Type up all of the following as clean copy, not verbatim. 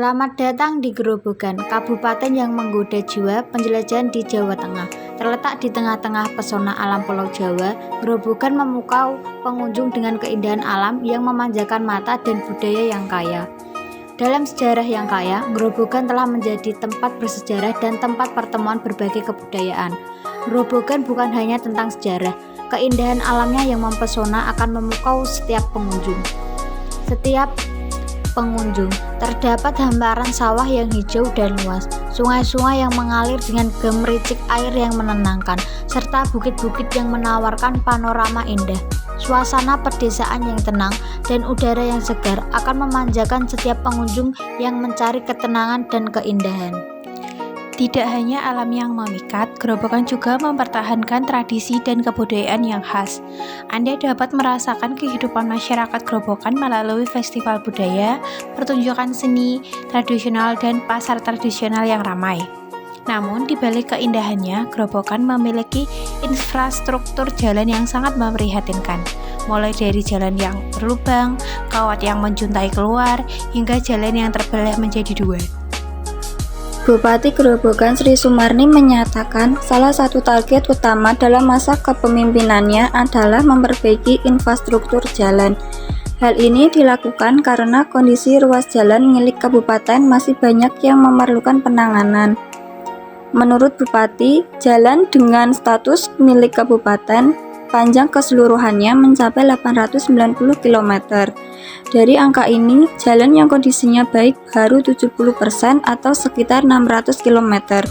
Selamat datang di Grobogan, kabupaten yang menggoda jiwa penjelajahan di Jawa Tengah. Terletak di tengah-tengah pesona alam Pulau Jawa, Grobogan memukau pengunjung dengan keindahan alam yang memanjakan mata dan budaya yang kaya. Dalam sejarah yang kaya, Grobogan telah menjadi tempat bersejarah dan tempat pertemuan berbagai kebudayaan. Grobogan bukan hanya tentang sejarah, keindahan alamnya yang mempesona akan memukau setiap pengunjung. Terdapat hamparan sawah yang hijau dan luas, sungai-sungai yang mengalir dengan gemericik air yang menenangkan, serta bukit-bukit yang menawarkan panorama indah. Suasana pedesaan yang tenang dan udara yang segar akan memanjakan setiap pengunjung yang mencari ketenangan dan keindahan. Tidak hanya alam yang memikat, Grobogan juga mempertahankan tradisi dan kebudayaan yang khas. Anda dapat merasakan kehidupan masyarakat Grobogan melalui festival budaya, pertunjukan seni tradisional, dan pasar tradisional yang ramai. Namun, di balik keindahannya, Grobogan memiliki infrastruktur jalan yang sangat memprihatinkan. Mulai dari jalan yang berlubang, kawat yang menjuntai keluar, hingga jalan yang terbelah menjadi dua. Bupati Grobogan Sri Sumarni menyatakan salah satu target utama dalam masa kepemimpinannya adalah memperbaiki infrastruktur jalan. Hal ini dilakukan karena kondisi ruas jalan milik kabupaten masih banyak yang memerlukan penanganan. Menurut Bupati, jalan dengan status milik kabupaten panjang keseluruhannya mencapai 890 km. Dari angka ini, jalan yang kondisinya baik baru 70% atau sekitar 600 km.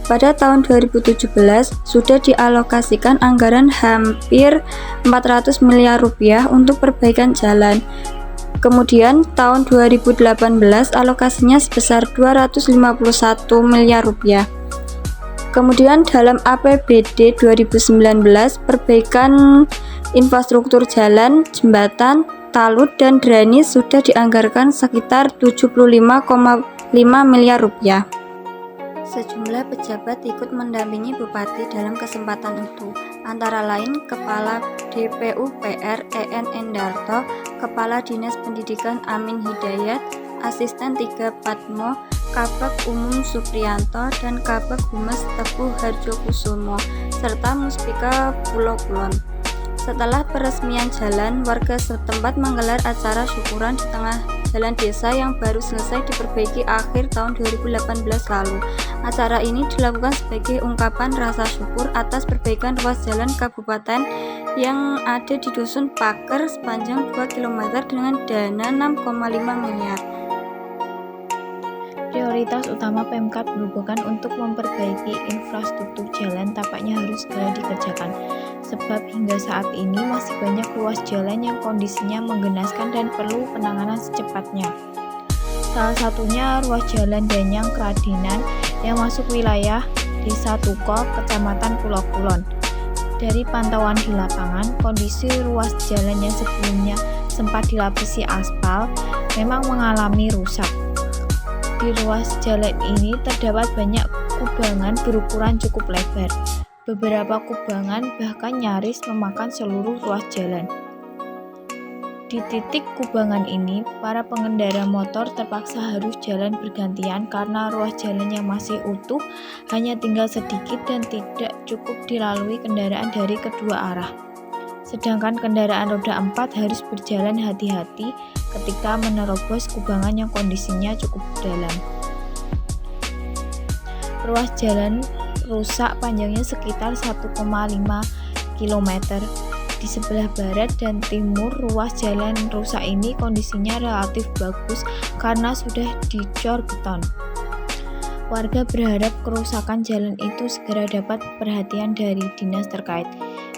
Pada tahun 2017, sudah dialokasikan anggaran hampir 400 miliar rupiah untuk perbaikan jalan. Kemudian, tahun 2018 alokasinya sebesar 251 miliar rupiah. Kemudian dalam APBD 2019, perbaikan infrastruktur jalan, jembatan, talud, dan drainase sudah dianggarkan sekitar 75,5 miliar rupiah. Sejumlah pejabat ikut mendampingi Bupati dalam kesempatan itu, antara lain Kepala DPUPR EN Endarto, Kepala Dinas Pendidikan Amin Hidayat, Asisten 3 Patmo, Kabag Umum Supriyanto, dan Kabag Humas Teguh Harjokusumo, serta Muspika Pulau Kulon. Setelah peresmian jalan, warga setempat menggelar acara syukuran di tengah jalan desa yang baru selesai diperbaiki akhir tahun 2018 lalu. Acara ini dilakukan sebagai ungkapan rasa syukur atas perbaikan ruas jalan kabupaten yang ada di Dusun Paker sepanjang 2 km dengan dana 6,5 miliar. Prioritas utama Pemkab Grobogan untuk memperbaiki infrastruktur jalan tampaknya harus segera dikerjakan, sebab hingga saat ini masih banyak ruas jalan yang kondisinya menggenaskan dan perlu penanganan secepatnya. Salah satunya ruas jalan Danyang Kradinan yang masuk wilayah Desa Tuko, Kecamatan Pulau Kulon. Dari pantauan di lapangan, kondisi ruas jalan yang sebelumnya sempat dilapisi aspal memang mengalami rusak. Di ruas jalan ini terdapat banyak kubangan berukuran cukup lebar. Beberapa kubangan bahkan nyaris memakan seluruh ruas jalan. Di titik kubangan ini, para pengendara motor terpaksa harus jalan bergantian karena ruas jalan yang masih utuh hanya tinggal sedikit dan tidak cukup dilalui kendaraan dari kedua arah. Sedangkan kendaraan roda 4 harus berjalan hati-hati ketika menerobos kubangan yang kondisinya cukup dalam. Ruas jalan rusak panjangnya sekitar 1,5 km. Di sebelah barat dan timur ruas jalan rusak ini kondisinya relatif bagus karena sudah dicor beton. Warga berharap kerusakan jalan itu segera dapat perhatian dari dinas terkait.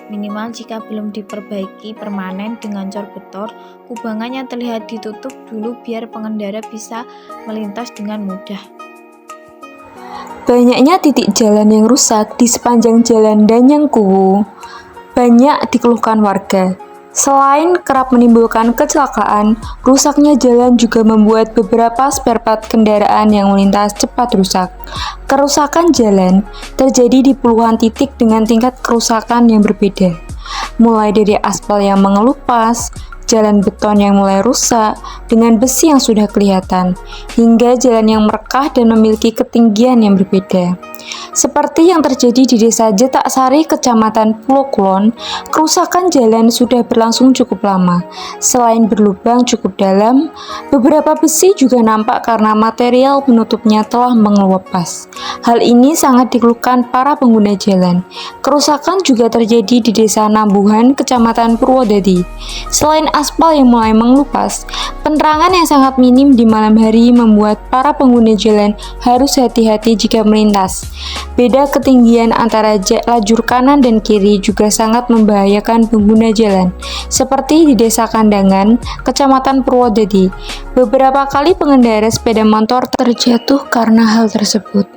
Minimal jika belum diperbaiki permanen dengan cor beton, kubangan yang terlihat ditutup dulu biar pengendara bisa melintas dengan mudah. Banyaknya titik jalan yang rusak di sepanjang jalan Danyang Kuwu banyak dikeluhkan warga. Selain kerap menimbulkan kecelakaan, rusaknya jalan juga membuat beberapa spare part kendaraan yang melintas cepat rusak. Kerusakan jalan terjadi di puluhan titik dengan tingkat kerusakan yang berbeda, mulai dari aspal yang mengelupas, jalan beton yang mulai rusak dengan besi yang sudah kelihatan, hingga jalan yang merekah dan memiliki ketinggian yang berbeda. Seperti yang terjadi di Desa Jetaksari, Kecamatan Pulau Kulon, kerusakan jalan sudah berlangsung cukup lama. Selain berlubang cukup dalam, beberapa besi juga nampak karena material penutupnya telah mengelupas. Hal ini sangat dikeluhkan para pengguna jalan. Kerusakan juga terjadi di Desa Nambuhan, Kecamatan Purwodadi. Selain aspal yang mulai mengelupas, penerangan yang sangat minim di malam hari membuat para pengguna jalan harus hati-hati jika melintas. Beda ketinggian antara lajur kanan dan kiri juga sangat membahayakan pengguna jalan, seperti di Desa Kandangan, Kecamatan Purwodadi. Beberapa kali pengendara sepeda motor terjatuh karena hal tersebut.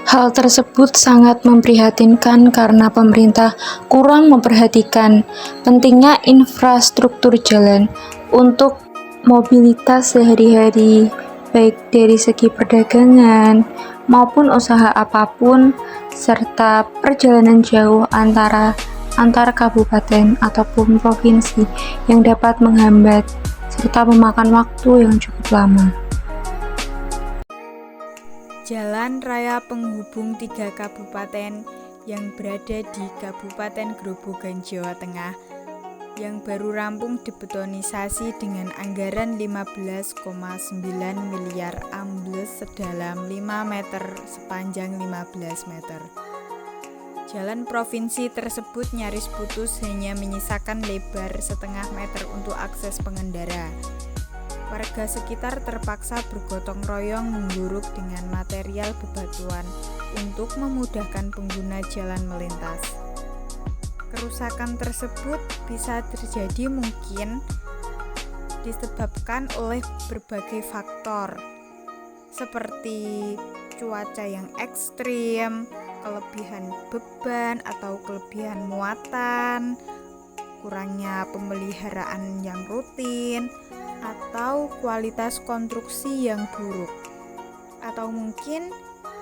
Hal tersebut sangat memprihatinkan karena pemerintah kurang memperhatikan pentingnya infrastruktur jalan untuk mobilitas sehari-hari, baik dari segi perdagangan maupun usaha apapun, serta perjalanan jauh antar kabupaten ataupun provinsi yang dapat menghambat serta memakan waktu yang cukup lama. Jalan raya penghubung 3 kabupaten yang berada di Kabupaten Grobogan, Jawa Tengah yang baru rampung dibetonisasi dengan anggaran 15,9 miliar ambles sedalam 5 meter sepanjang 15 meter. Jalan provinsi tersebut nyaris putus, hanya menyisakan lebar setengah meter untuk akses pengendara. Warga sekitar terpaksa bergotong royong mengguruk dengan material bebatuan untuk memudahkan pengguna jalan melintas. Kerusakan tersebut bisa terjadi mungkin disebabkan oleh berbagai faktor seperti cuaca yang ekstrim, kelebihan beban atau kelebihan muatan, kurangnya pemeliharaan yang rutin, atau kualitas konstruksi yang buruk, atau mungkin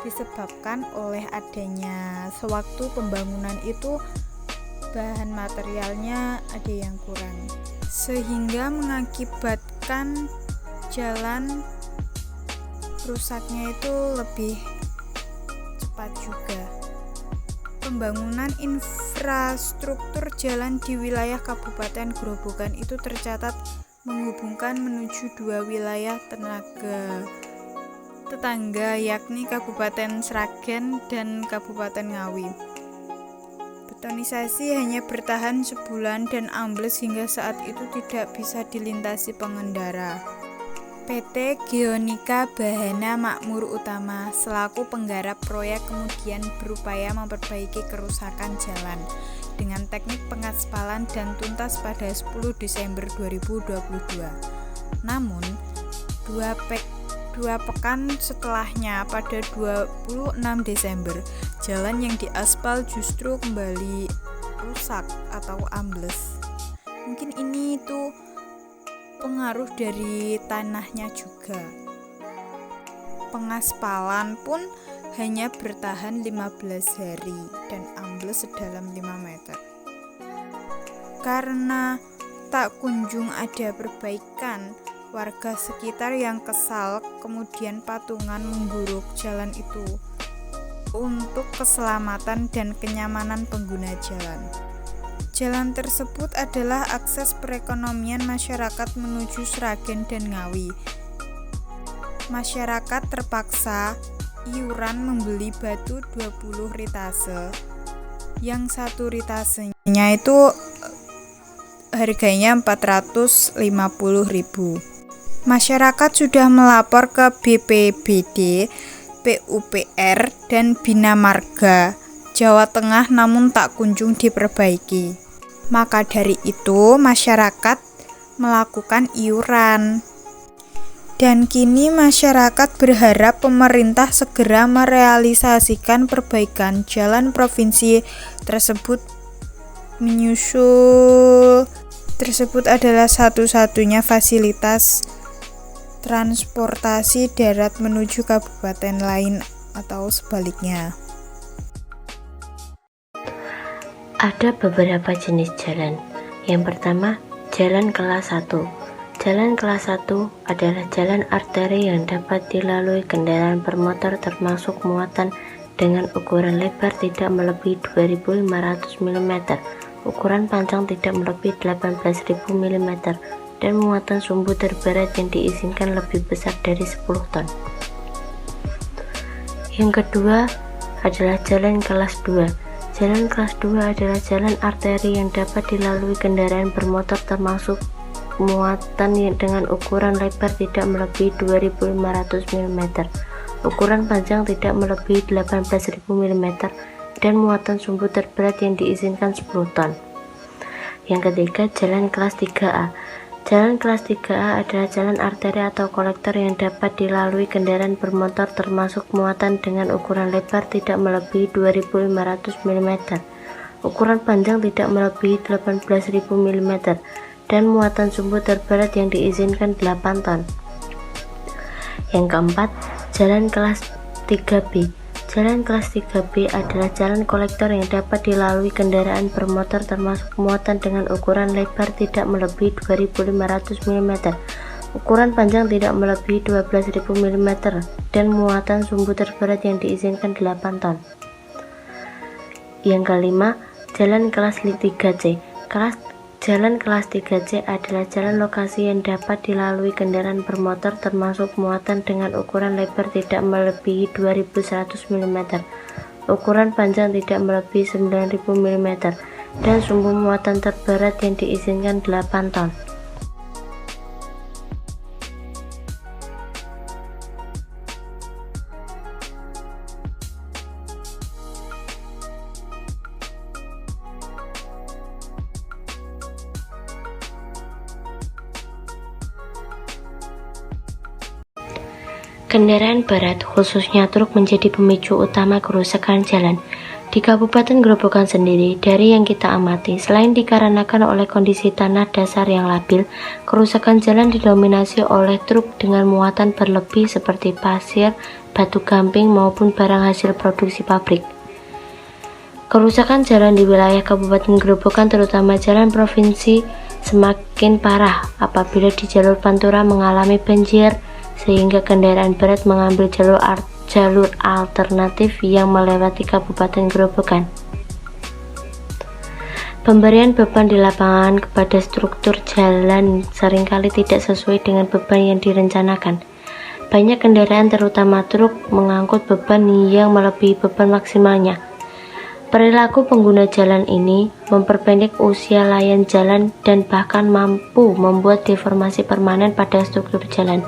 disebabkan oleh adanya sewaktu pembangunan itu bahan materialnya ada yang kurang, sehingga mengakibatkan jalan rusaknya itu lebih cepat juga. Pembangunan infrastruktur jalan di wilayah Kabupaten Grobogan itu tercatat menghubungkan menuju 2 wilayah tetangga, yakni Kabupaten Sragen dan Kabupaten Ngawi. Betonisasi hanya bertahan sebulan dan ambles hingga saat itu tidak bisa dilintasi pengendara. PT Geonika Bahana Makmur Utama selaku penggarap proyek kemudian berupaya memperbaiki kerusakan jalan dengan teknik pengaspalan dan tuntas pada 10 Desember 2022. Namun, dua pekan setelahnya pada 26 Desember, jalan yang diaspal justru kembali rusak atau ambles. Mungkin ini tuh pengaruh dari tanahnya juga. Pengaspalan pun hanya bertahan 15 hari dan ambles sedalam 5 meter. Karena tak kunjung ada perbaikan, warga sekitar yang kesal kemudian patungan mengguruk jalan itu untuk keselamatan dan kenyamanan pengguna jalan. Jalan tersebut adalah akses perekonomian masyarakat menuju Sragen dan Ngawi. Masyarakat terpaksa iuran membeli batu 20 ritase, yang satu ritasenya itu harganya 450.000. Masyarakat sudah melapor ke BPBD, PUPR, dan Bina Marga Jawa Tengah namun tak kunjung diperbaiki. Maka dari itu masyarakat melakukan iuran. Dan kini masyarakat berharap pemerintah segera merealisasikan perbaikan jalan provinsi tersebut. Menyusul tersebut adalah satu-satunya fasilitas transportasi darat menuju kabupaten lain atau sebaliknya. Ada beberapa jenis jalan. Yang pertama, Jalan kelas 1. Jalan kelas 1 adalah jalan arteri yang dapat dilalui kendaraan bermotor termasuk muatan dengan ukuran lebar tidak melebihi 2500 mm, ukuran panjang tidak melebihi 18.000 mm, dan muatan sumbu terberat yang diizinkan lebih besar dari 10 ton. Yang kedua adalah jalan kelas 2. Jalan kelas 2 adalah jalan arteri yang dapat dilalui kendaraan bermotor termasuk muatan dengan ukuran lebar tidak melebihi 2500 mm, ukuran panjang tidak melebihi 18.000 mm, dan muatan sumbu terberat yang diizinkan 10 ton. Yang ketiga, jalan kelas 3A. Jalan kelas 3A adalah jalan arteri atau kolektor yang dapat dilalui kendaraan bermotor termasuk muatan dengan ukuran lebar tidak melebihi 2500 mm, ukuran panjang tidak melebihi 18.000 mm, dan muatan sumbu terberat yang diizinkan 8 ton. Yang keempat, jalan kelas 3B. Jalan kelas 3B adalah jalan kolektor yang dapat dilalui kendaraan bermotor termasuk muatan dengan ukuran lebar tidak melebihi 2500 mm, ukuran panjang tidak melebihi 12.000 mm, dan muatan sumbu terberat yang diizinkan 8 ton. Yang kelima, jalan kelas 3C. Jalan kelas 3C adalah jalan lokasi yang dapat dilalui kendaraan bermotor termasuk muatan dengan ukuran lebar tidak melebihi 2100 mm, ukuran panjang tidak melebihi 9000 mm, dan sumbu muatan terberat yang diizinkan 8 ton. Kendaraan berat, khususnya truk, menjadi pemicu utama kerusakan jalan. Di Kabupaten Grobogan sendiri, dari yang kita amati, selain dikarenakan oleh kondisi tanah dasar yang labil, kerusakan jalan didominasi oleh truk dengan muatan berlebih seperti pasir, batu gamping, maupun barang hasil produksi pabrik. Kerusakan jalan di wilayah Kabupaten Grobogan, terutama jalan provinsi, semakin parah apabila di jalur Pantura mengalami banjir, sehingga kendaraan berat mengambil jalur alternatif yang melewati Kabupaten Grobogan. Pemberian beban di lapangan kepada struktur jalan seringkali tidak sesuai dengan beban yang direncanakan. Banyak kendaraan terutama truk mengangkut beban yang melebihi beban maksimalnya. Perilaku pengguna jalan ini memperpendek usia layan jalan dan bahkan mampu membuat deformasi permanen pada struktur jalan.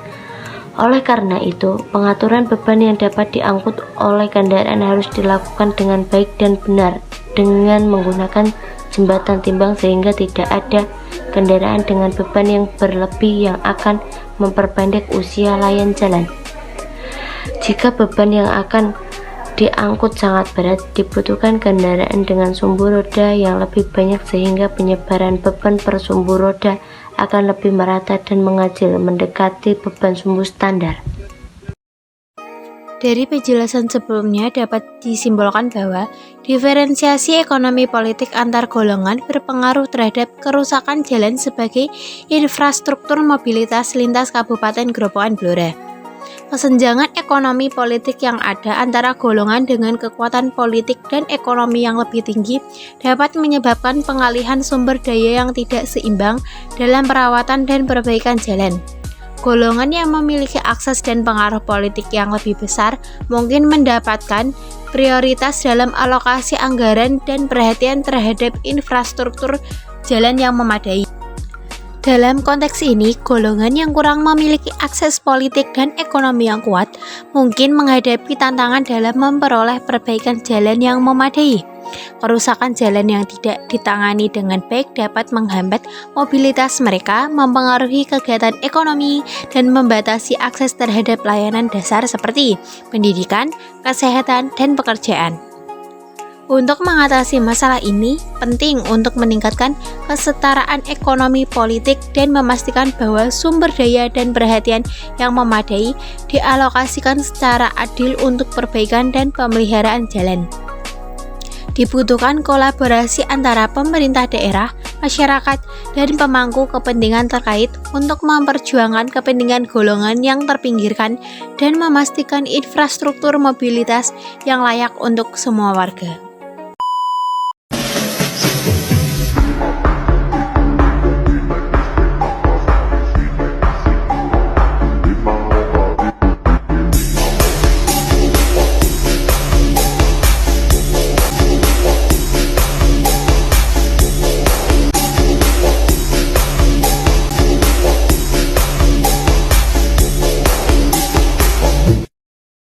Oleh karena itu, pengaturan beban yang dapat diangkut oleh kendaraan harus dilakukan dengan baik dan benar dengan menggunakan jembatan timbang sehingga tidak ada kendaraan dengan beban yang berlebih yang akan memperpendek usia layan jalan. Jika beban yang akan diangkut sangat berat, dibutuhkan kendaraan dengan sumbu roda yang lebih banyak sehingga penyebaran beban per sumbu roda akan lebih merata dan mengecil mendekati beban sumbu standar. Dari penjelasan sebelumnya dapat disimpulkan bahwa diferensiasi ekonomi politik antar golongan berpengaruh terhadap kerusakan jalan sebagai infrastruktur mobilitas lintas Kabupaten Grobogan Blora. Kesenjangan ekonomi politik yang ada antara golongan dengan kekuatan politik dan ekonomi yang lebih tinggi dapat menyebabkan pengalihan sumber daya yang tidak seimbang dalam perawatan dan perbaikan jalan. Golongan yang memiliki akses dan pengaruh politik yang lebih besar mungkin mendapatkan prioritas dalam alokasi anggaran dan perhatian terhadap infrastruktur jalan yang memadai. Dalam konteks ini, golongan yang kurang memiliki akses politik dan ekonomi yang kuat mungkin menghadapi tantangan dalam memperoleh perbaikan jalan yang memadai. Kerusakan jalan yang tidak ditangani dengan baik dapat menghambat mobilitas mereka, mempengaruhi kegiatan ekonomi, dan membatasi akses terhadap layanan dasar seperti pendidikan, kesehatan, dan pekerjaan. Untuk mengatasi masalah ini, penting untuk meningkatkan kesetaraan ekonomi politik dan memastikan bahwa sumber daya dan perhatian yang memadai dialokasikan secara adil untuk perbaikan dan pemeliharaan jalan. Dibutuhkan kolaborasi antara pemerintah daerah, masyarakat, dan pemangku kepentingan terkait untuk memperjuangkan kepentingan golongan yang terpinggirkan dan memastikan infrastruktur mobilitas yang layak untuk semua warga.